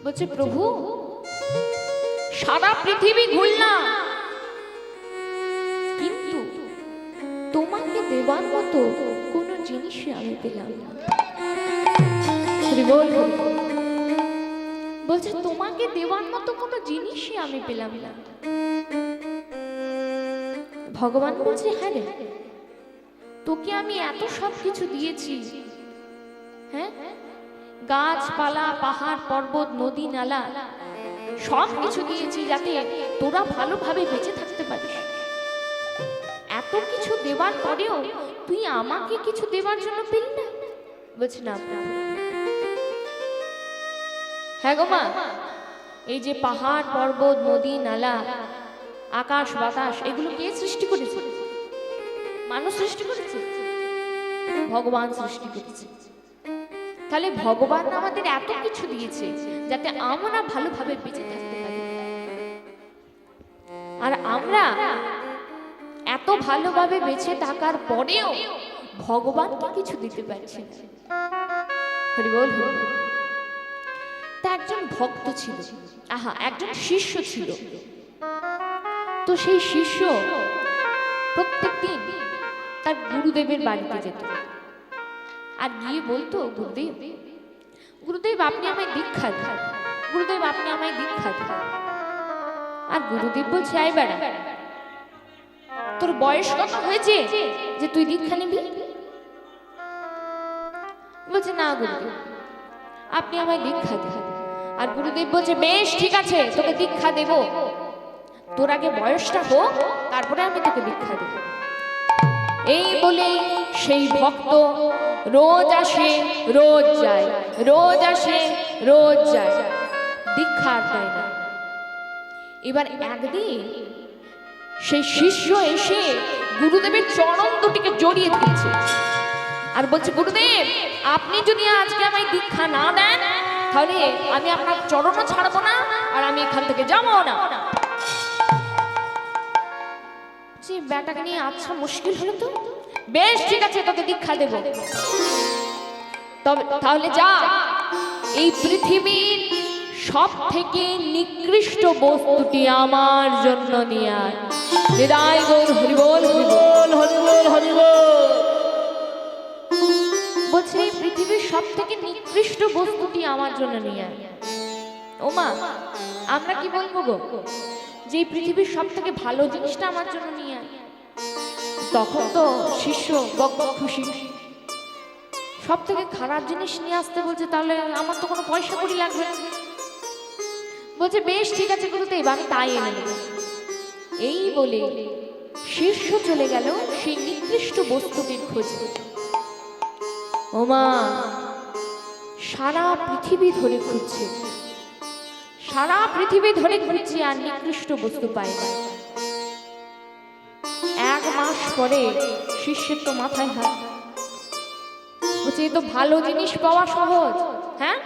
বলছে প্রভু সারা পৃথিবী ঘুরলাম, কিন্তু তোমাকে দেবার মতো কোনো জিনিসই আমি পেলাম না। বলছে তোমাকে দেওয়ার মতো কোনো জিনিসই আমি পেলাম না। ভগবান বলছে হ্যাঁ রে, তোকে আমি এত সব কিছু দিয়েছি, হ্যাঁ, গাছপালা, পাহাড় পর্বত, নদী নালা সব কিছু দিয়েছি যাতে তোরা ভালোভাবে বেঁচে থাকতে পারিস। এত কিছু দেওয়ার পরেও তুই আমাকে কিছু দেওয়ার জন্য পেলি না? বলছে না। হ্যাঁ গো মা, এই যে পাহাড় পর্বত, নদী নালা, আকাশ বাতাস, এগুলো কে সৃষ্টি করেছে? মানুষ সৃষ্টি করেছে? ভগবান সৃষ্টি করেছে। তাহলে ভগবান আমাদের এত কিছু দিয়েছে যাতে আমরা ভালোভাবে বেঁচে থাকতে পারি, আর আমরা এত ভালোভাবে বেঁচে থাকার পরেও ভগবানকে কিছু দিতে পারছি না। হরি বল হরি বল। তা একজন ভক্ত ছিল, একজন শিষ্য ছিল। তো সেই শিষ্য প্রত্যেকদিন তার গুরুদেবের বাড়িতে যেত আর গিয়ে বলতো, গুরুদেব গুরুদেব আপনি আমায় দীক্ষা দেন, গুরুদেব আপনি আমায় দীক্ষা দেন। আর গুরুদেব বলছে আয় বেড়া, তোর বয়স কত হয়েছে যে তুই দীক্ষা নিবি? বলছে না গুরুদেব আপনি আমায় দীক্ষা দেন। আর গুরুদেব বলছে বেশ ঠিক আছে, তোকে দীক্ষা দেব, তোর আগে বয়সটা হোক, তারপরে আমি তোকে দীক্ষা দেব। এই বলে সেই ভক্ত রোজ আসে রোজ যায়, রোজ আসে রোজ যায়, দীক্ষা আর দেয় না। এবার একদিন সেই শিষ্য এসে গুরুদেবের চরণ দুটিকে জড়িয়ে ধরেছে আর বলছে, গুরুদেব আপনি যদি আজকে আমায় দীক্ষা না দেন তাহলে আমি আপনার চরণও ছাড়বো না, আর আমি এখান থেকে যাবো না। যে ব্যাটাকে নিয়ে আচ্ছা মুশকিল হলো তো, বেশ ঠিক আছে তোকে দীক্ষা দেব, তবে তাহলে যা এই পৃথিবীর সব থেকে নিকৃষ্ট বস্তুটি আমার জন্য নিয়ে আয়। হৃদয় গৌর হরি বল হরি বল হরি বল হরি বল। বলছে এই পৃথিবীর সব থেকে নিকৃষ্ট বস্তুটি আমার জন্য নিয়ে আয়। ওমা আমরা কি বলবো গো, যে পৃথিবীর সব থেকে ভালো জিনিসটা আমার জন্য নিয়ে আয়? তখন তো শিষ্য বক খুশি, সব থেকে খারাপ জিনিস নিয়ে আসতে বলছে, তাহলে আমার তো কোনো পয়সা কড়ি লাগবে না। বলছে বেশ ঠিক আছে গুরুদেব আমি তাই এনে নেব। এই বলে শিষ্য চলে গেল সেই নিকৃষ্ট বস্তুটির খোঁজে। ওমা সারা পৃথিবী ধরে খুঁজছে, সারা পৃথিবী ধরে খুঁজছে আর নিকৃষ্ট বস্তু পায় না। এক মাস পরে শিষ্যের তো মাথায় হাত, বলছে এ তো ভালো জিনিস পাওয়া সহজ, হ্যাঁ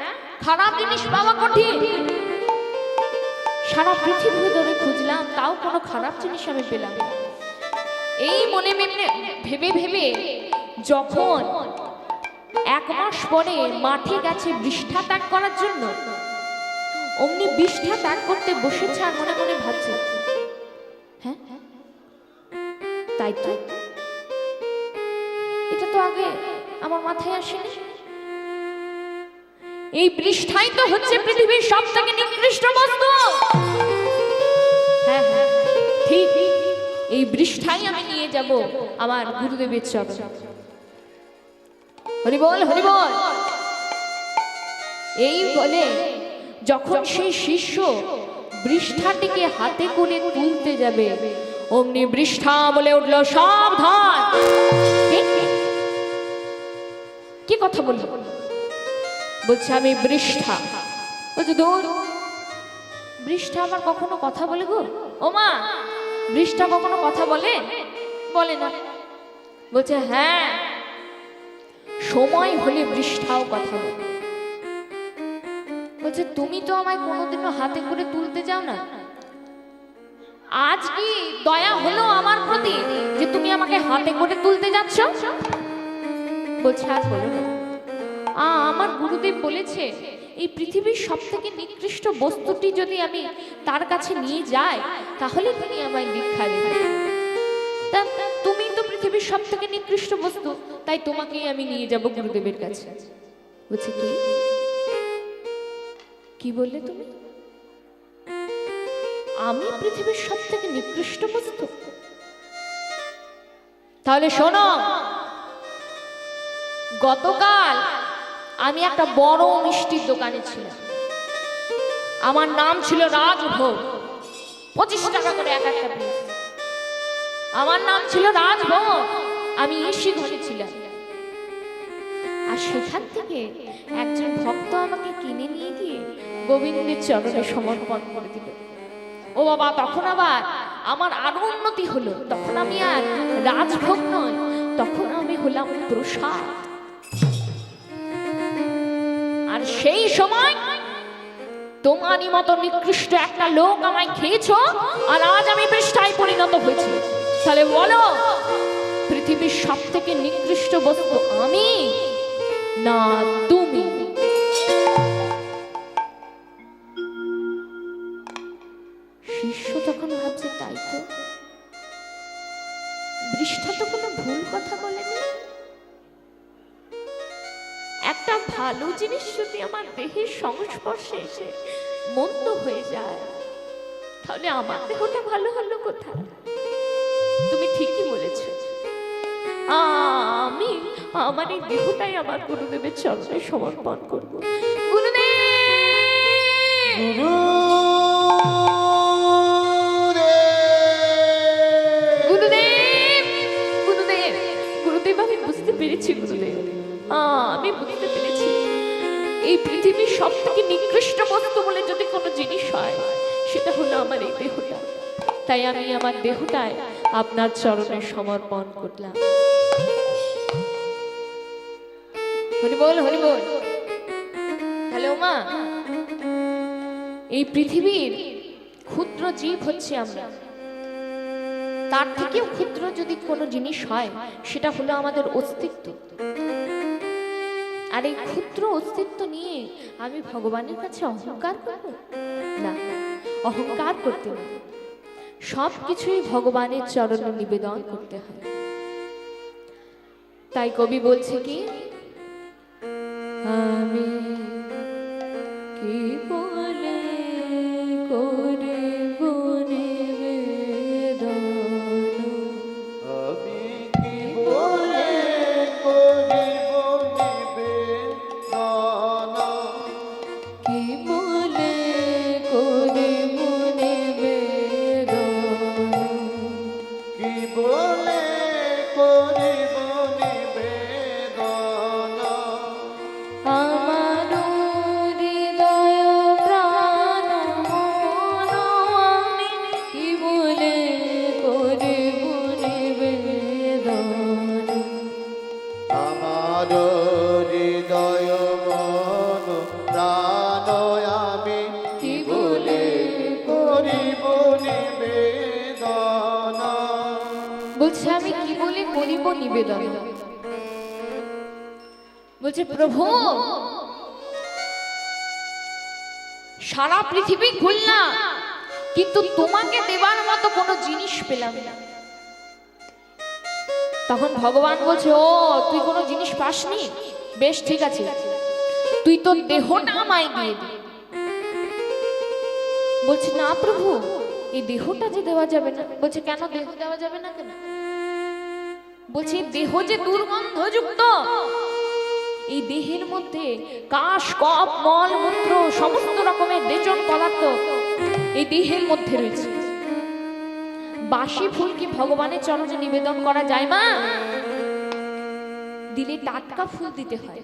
খারাপ জিনিস পাওয়া কঠিন। সারা পৃথিবী ধরে খুঁজলাম তাও কোনো খারাপ জিনিস আমি পেলাম না। এই মনে মনে ভেবে ভেবে যখন এক মাস পরে মাঠে গেছে বিষ্ঠা ত্যাগ করার জন্য, অমনি বিষ্ঠা ত্যাগ করতে বসেছে আর মনে মনে ভাবছে, হ্যাঁ তাই তো, এটা তো আগে আমার মাথায় আসেনি। এই বৃষ্ঠাই তো হচ্ছে পৃথিবীর সব থেকে নিকৃষ্ট বস্তু। হ্যাঁ হ্যাঁ ঠিক, এই বৃষ্ঠাই আমি নিয়ে যাব আমার গুরুদেবের চরণে। হরি বল হরি বল। এই বলে যখন সেই শিষ্য বৃষ্ঠাটিকে হাতে করে তুলতে যাবে, অমনি বৃষ্ঠা বলে উঠল, সাবধান। কি কথা বলল? বলছে আমি বৃষ্ঠা। বলছে দূর, বৃষ্ঠা আবার কখনো কথা বলে গো? ও মা বৃষ্ঠা কখনো কথা বলে? বলে না। বলছে হ্যাঁ সময় হলে বৃষ্ঠাও কথা বলে। বলছে তুমি তো আমায় কোনোদিনও হাতে করে তুলতে যাও না, আজ কি দয়া হলো আমার প্রতি যে তুমি আমাকে হাতে করে তুলতে যাচ্ছ? বলছে আর বলো না, আমার গুরুদেব বলেছে এই পৃথিবীর সব থেকে নিকৃষ্ট বস্তুটি যদি আমি তার কাছে নিয়ে যাই, তাহলে তিনি আমায় দীক্ষা দেবেন। তা তুমি তো পৃথিবীর সব থেকে নিকৃষ্ট বস্তু, তাই তোমাকেই আমি নিয়ে যাব গুরুদেবের কাছে। বলছে কি কি বললে তুমি? আমি পৃথিবীর সব থেকে নিকৃষ্ট বস্তু? তাহলে শোনো, গতকাল আমি একটা বড় মিষ্টির দোকানে ছিলাম। আমার নাম ছিল রাজভোগ, 25 টাকা করে এক একটা পিস। আমার নাম ছিল রাজভোগ, আমি এসি ঘরে ছিলাম। আর সেখান থেকে একজন ভক্ত আমাকে কিনে নিয়ে গিয়ে গোবিন্দের চরণে সমর্পণ করে দিল। ও বাবা, তখন আবার আমার আরো উন্নতি হলো। তখন আমি আর রাজভোগ নয়, তখন আমি হলাম প্রসাদ। আর সেই সময় তোমারই মতো নিকৃষ্ট একটা লোক আমায় খেয়েছো, আর আজ আমি পৃষ্ঠায় পরিণত হয়েছি। তাহলে বলো, পৃথিবীর সব থেকে নিকৃষ্ট বস্তু আমি না তুমি? শিষ্য তখন ভাবছে, তাই তো, বৃষ্ঠা তো কোনো ভুল কথা বলেনি। একটা ভালো জিনিস যদি আমার দেহের সংস্পর্শে এসে মন্দ হয়ে যায়, তাহলে আমার দেহটা ভালো হলো কোথায়? তুমি ঠিকই বলেছ, আমি আমার এই দেহটাই আমার গুরুদেবের চরণে সমর্পণ করব। গুরুদেব, গুরুদেব, গুরুদেব, গুরুদেব, আমি বুঝতে পেরেছি গুরুদেব, আমি বুঝতে পেরেছি এই পৃথিবীর সব থেকে নিকৃষ্ট বস্তু বলে যদি কোনো জিনিস হয়, সেটা হলো আমার এই দেহটা। তাই আমি আমার দেহটায় আপনার চরণে সমর্পণ করলাম। হরি বল, হরি বল। হ্যালো মা, এই পৃথিবীর ক্ষুদ্র জীব হচ্ছে আমরা। তার থেকেও ক্ষুদ্র যদি কোনো জিনিস হয়, সেটা হলো আমাদের অস্তিত্ব। আর এই ক্ষুদ্র অস্তিত্ব নিয়ে আমি ভগবানের কাছে অহংকার করব না, অহংকার করতে না। সব কিছুই ভগবানের চরণে নিবেদন করতে হয়। তাই কবি বলছে কি, আমি কি বলে করিব নিবেদন, আমি কি বলে করিব নিবেদন, কি বলে করিব নিবেদন, কি বলে করিব নিবেদন, আমার হৃদয় প্রাণ মন আমি কি বলে করিব নিবেদন, আমার হৃদয় মন প্রাণ আমি কি বলে করিব নিবেদন। বলছে আমি কি বলে করিব নিবেদন। বলছে প্রভু, সারা পৃথিবী ঘুরলাম, কিন্তু তোমাকে দেবার মতো কোনো জিনিস পেলাম না। তখন ভগবান বলছে, ও তুই কোনো জিনিস পাসনি? বেশ ঠিক আছে, তুই তোর দেহটা আমায় দিয়ে দে। বলছে না প্রভু, এই দেহটা যে দেওয়া যাবে না। বলছে কেন দেহ দেওয়া যাবে না কেন? বলছে দেহ যে দুর্গন্ধযুক্ত, এই দেহের মধ্যে কাশ, কফ, মল, মূত্র, সমস্ত রকমের রেচন পদার্থ এই দেহের মধ্যে রয়েছে। বাসি ফুল কি ভগবানের চরণে নিবেদন করা যায় মা? দিলে টাটকা ফুল দিতে হয়।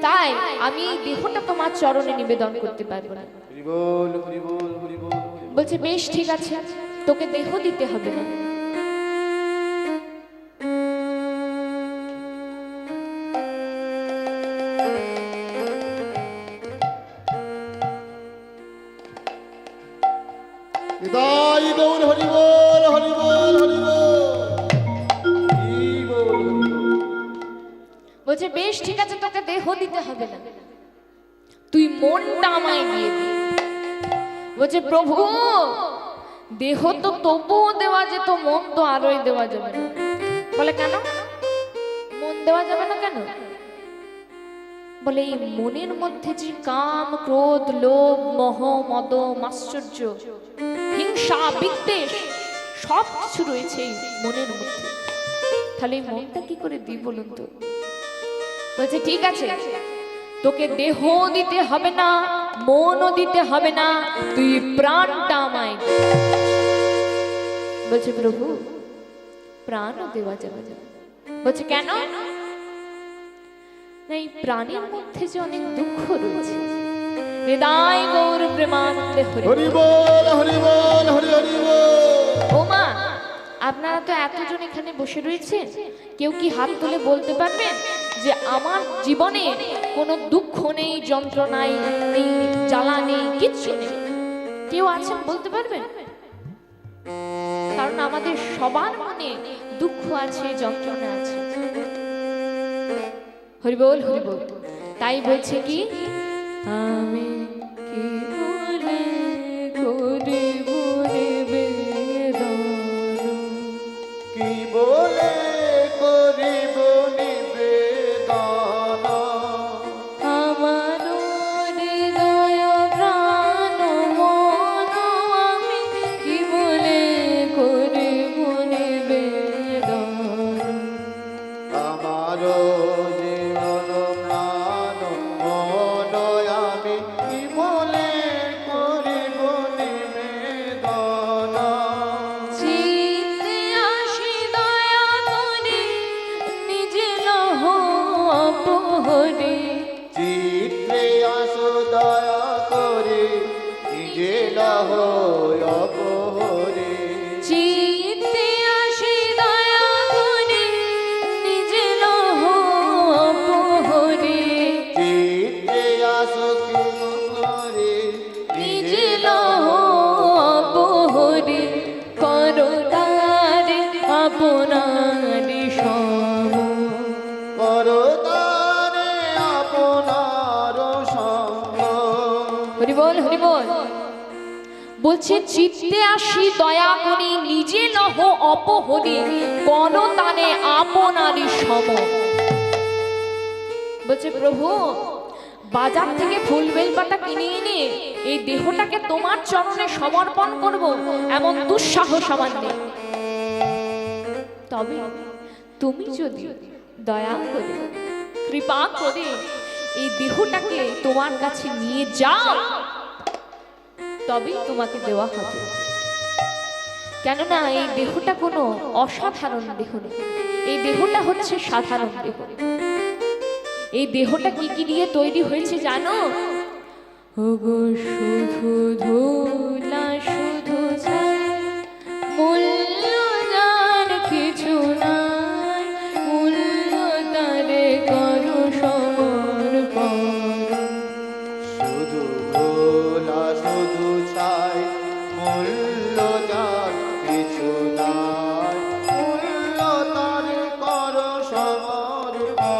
তাই আমি এই দেহটা তোমার চরণে নিবেদন করতে পারবো না। হরি বল, হরি বল, হরি বল। বলছে বেশ ঠিক আছে, তোকে দেহ দিতে হবে না। হৃদয় গৌর হরি বল, হরি বল, হরি বল, হরি বল, হরি বল। বলছে বেশ ঠিক আছে, তোকে দেহ দিতে হবে না। মনটা আমায় দিয়ে দে। বলছে প্রভু দেহ তো তবুও দেওয়া যেত, মন তো আরোই দেওয়া যাবে না। বলে কেন মন দেওয়া যাবে না কেন? বলে এই মনের মধ্যে যে কাম, ক্রোধ, লোভ, মোহ, মদ, মাশ্চর্য, হিংসা, বিদ্বেষ সব কিছু রয়েছে এই মনের মধ্যে। তাহলে এই মনটা কি করে দিই বলুন তো? বলছে ঠিক আছে, তোকে দেহ দিতে হবে না, মনও দিতে হবে না, তুই প্রাণটা আমায় দে। বলছে প্রভু প্রাণও দেওয়া যাবে না। বলছে কেন? এই প্রাণের মধ্যে যে অনেক দুঃখ রয়েছে। হৃদয় গৌর প্রেমানন্দে হরি হরি বল হরি বল হরি হরি বল। ও মা, আপনারা তো এতজন এখানে বসে রয়েছেন, কেউ কি হাত তুলে বলতে পারবেন যে আমার জীবনে কোনো দুঃখ নেই, যন্ত্রণাই নেই, জ্বালা নেই, কিচ্ছু নেই? কেউ আছেন বলতে পারবেন? কারণ আমাদের সবার মনে দুঃখ আছে, যন্ত্রণা আছে। হরি বল হরি বল। তাই বলছে কি আমি কি বলে করিব নিবেদন, কি বলে করিব নিবেদন, আমার হৃদয় প্রাণ মন আমি কি বলে করিব নিবেদন। আমার জীবন প্রাণ মন আমি কি বলে করিব নিবেদন, চিত্তে আসি দয়া করে নিজে লহ অপহরে, চিত্রে আসো দয়া করে নিজে লহ অপহরে, চিত্তে আসি দয়া করে নিজে লহ অপহরে, চিত্রে আসো কি করে নিজে লহ অপহরে, করো তারে আপনারি সম। করো তারে আপনার সঙ্গ, হরি বল হরি বল। বলছে চিত্তে আসি দয়া করি নিজে লহ অপহরি, কোন তানে আপনারি সম। বলছে প্রভু বাজার থেকে ফুল বেলপাতা কিনে এনে এই দেহটাকে তোমার চরণে সমর্পণ করব, এমন দুঃসাহস আমার নেই। তবে তুমি যদি দয়া করে কৃপা করে এই দেহটাকে তোমার কাছে নিয়ে যাও, তবেই তোমাকে দেওয়া হবে। কেননা এই দেহটা কোনো অসাধারণ দেহ নেই, এই দেহটা হচ্ছে সাধারণ দেহ। এই দেহটা কি কি দিয়ে তৈরি হয়েছে জানো? ওগো শুধু ধুলা শুধু ছাই, মূল্য যার কিছু নাই, মূল্য তারে করো সমর্পণ। শুধু ভোলা শুধু চাই, মূল্য যার কিছু নাই, মূল্য তারে করো সমর্পণ,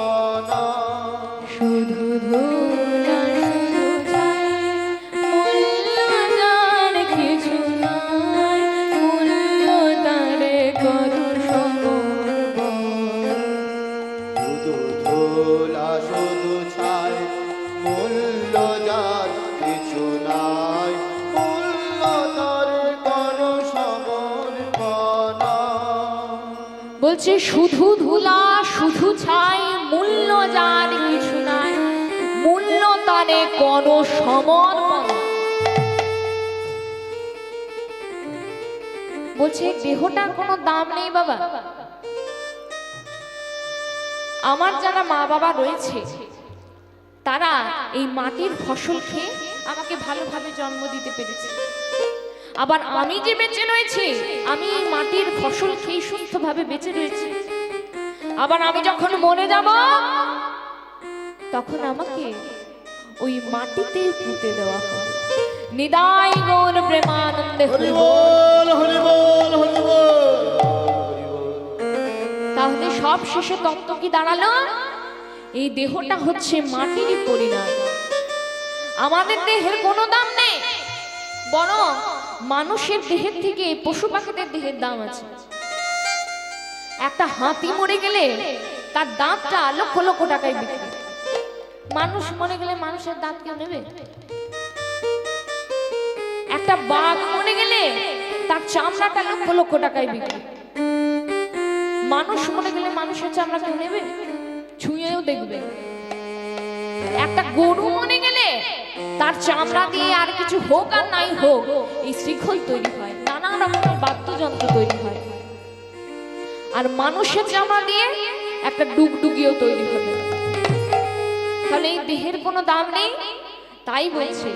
শুধু ধুলা শুধু ছাই, মূল্য যার কিছু নাই, মূল্য তারে করো সমর্পণ। শুধু ভোলা শুধু চাই, মূল্য যার কিছু নাই, মূল্য তারে করো সমর্পণ, বলছে শুধু ধুলা শুধু ছাই, মূল্য যার কিছু নাই, মূল্য তারে করো সমর্পণ। বলছে দেহটার কোনো দাম নেই বাবা। আমার যারা মা বাবা রয়েছে তারা এই মাটির ফসল খেয়ে আমাকে ভালোভাবে জন্ম দিতে পেরেছে। আবার আমি যে বেঁচে রয়েছি, আমি এই মাটির ফসল খেয়ে সুস্থভাবে বেঁচে রয়েছি। আবার আমি যখন মরে যাব, তখন আমাকে ওই মাটিতে পুঁতে দেওয়া হবে। নিদাই গৌর প্রেমানন্দে হরি হরি বল। বল হরি বল হরি বল। তাহলে সব শেষে তত্ত্ব কি দাঁড়ালো? এই দেহটা হচ্ছে মাটিরই পরিণাম। আমাদের দেহের কোনো দাম নেই, বরং মানুষের দেহের থেকে পশু পাখিদের দেহের দাম আছে। একটা হাতি মরে গেলে তার দাঁতটা লক্ষ লক্ষ টাকায় বিক্রি। মানুষ মরে গেলে মানুষের দাঁত কেউ নেবে? একটা বাঘ মরে গেলে তার চামড়াটা লক্ষ লক্ষ টাকায় বিক্রি। মানুষ মরে গেলে মানুষের চামড়া কেউ নেবে? ছুঁয়েও দেখবে। একটা গরু মরে গেলে তার চামড়া দিয়ে আর কিছু হোক আর নাই হোক এই শৃঙ্খল তৈরি হয়, নানা রকমের বাদ্যযন্ত্র তৈরি হয়। আর মানুষের চামড়া দিয়ে একটা ডুগডুগিও তৈরি হবে। তাহলে এই দেহের কোনো দাম নেই। তাই বলছে,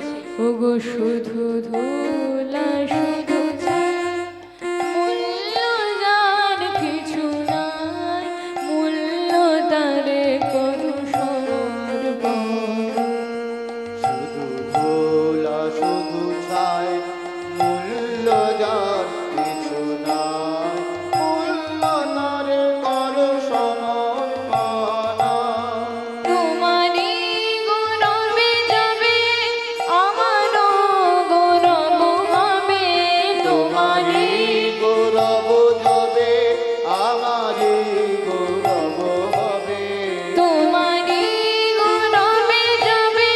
ওগো শুধু ধুলা শুধু ছাই, মূল্য যার কিছু নাই, মূল্য তারে করু সমর্পণ। শুধু ধুলা শুধু ছাই, মূল্য যার কিছু নাই, মূল্য তারে করো সমর্পণ। তোমারই গৌরবে যাবে আমারও গৌরব হবে, তোমারই গৌরব যাবে আমারই গৌরব হবে। তোমারই গৌরবে যাবে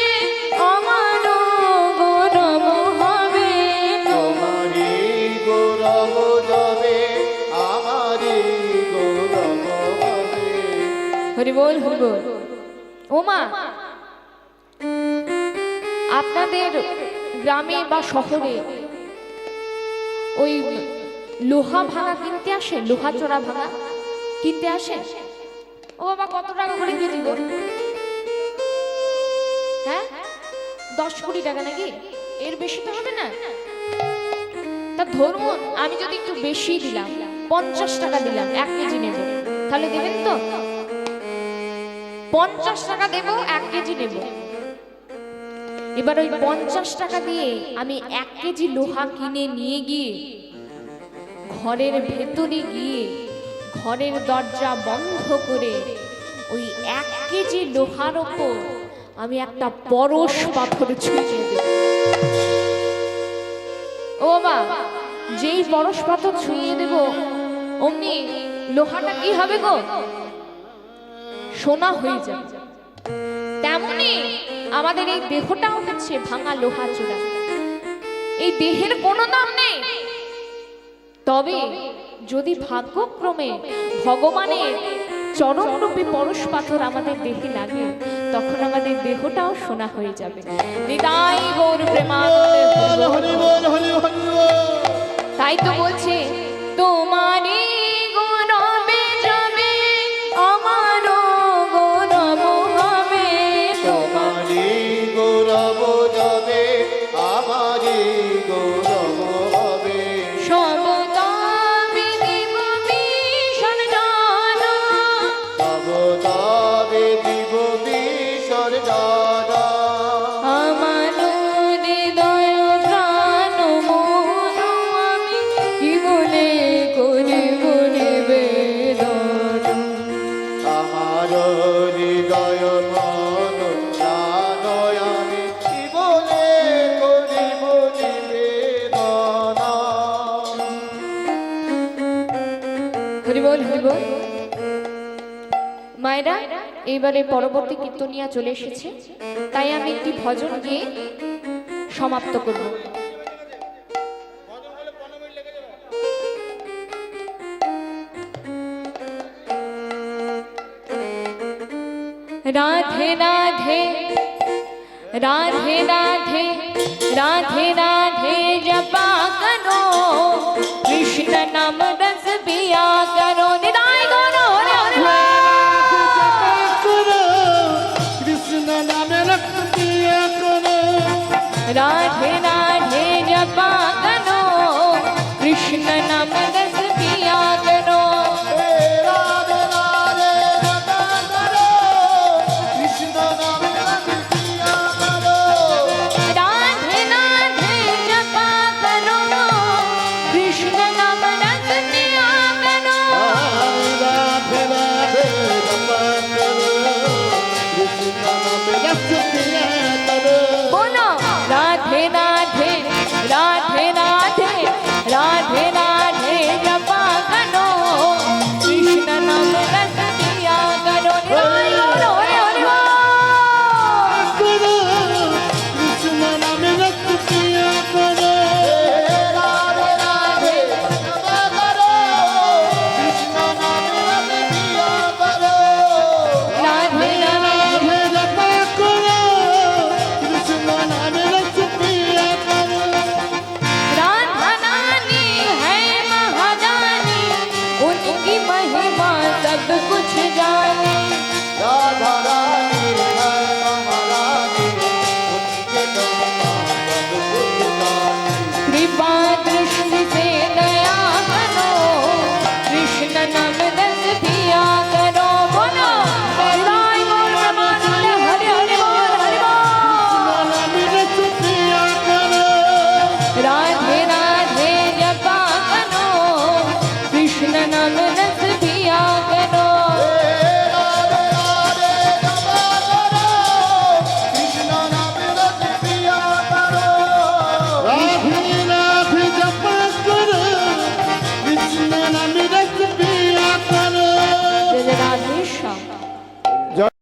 আমারও গৌরব হবে, তোমারই গৌরব যাবে আমারই গৌরব হবে। হরি বল হরি বল। ওমা, আপনাদের গ্রামে বা শহরে ওই লোহা ভাঙা কিনতে আসে, লোহা চোরা ভাঙা কিনতে আসে? ও বাবা, কত টাকা করে কেজি গো? হ্যাঁ, 10-20 টাকা নাকি? এর বেশি তো হবে না। তা ধরুন আমি যদি একটু বেশি দিলাম, 50 টাকা দিলাম, 1 কেজি নেব, তাহলে দেবেন তো? 50 টাকা দেব, 1 কেজি নেব। এবার ওই 50 টাকা দিয়ে আমি 1 কেজি লোহা কিনে নিয়ে গিয়ে ঘরের ভেতরে গিয়ে ঘরের দরজা বন্ধ করে ওই 1 কেজি লোহার ওপর আমি একটা পরশ পাথর ছুঁয়ে দেব। ও বাবা, যেই পরশ পাথর ছুঁয়ে দেব অমনি লোহাটা কি হবে গো? সোনা হয়ে যাবে। তেমনি আমাদের এই দেহটাও হচ্ছে ভাঙা লোহা চূড়া। এই দেহের কোনো দাম নেই, তবে যদি ভাগ্যক্রমে ভগবানের চরণরূপী পরশ পাথর আমাদের দেহে লাগে, তখন আমাদের দেহটাও সোনা হয়ে যাবে। নিতাই গৌর প্রেমানন্দে হরি বল। হরি বল হরি হরি বল। তাই তো বলছে, তোমারই গৌরবে যাবে আমারও গৌরব হবে, তোমারই গৌরব যাবে আমারই গৌরব হবে। সবদা বিধিব ভীষণ জানা, সবদাবে দিব বিসর্জনা। আমার হৃদয় প্রাণ মন আমি কি বলে করিব নিবেদন। আমার হৃদয় মন প্রাণ আমি কি বলে করিব নিবেদন। হরি বল হরি বল। মায়েরা, এইবারে পরবর্তী কীর্তনিয়া চলে এসেছে, তাই আমি একটি ভজন গিয়ে সমাপ্ত করব। রাধে রাধে রাধে রাধে রাধे राधे जपा करो, कृष्ण नाम रस पिया करो। निदाय करो हरे हरे करो, कृष्ण नाम रक्त पिया करो। राधे राधे जपा करो, कृष्ण नाम रस पिया करो। राधे राधे जपा करो, कृष्ण नाम रस पिया करो। राधे राधे जपा करो, कृष्ण नाम रस पिया करो। राधे राधे जपा करो, कृष्ण नाम रस पिया करो। बोलो I'm in a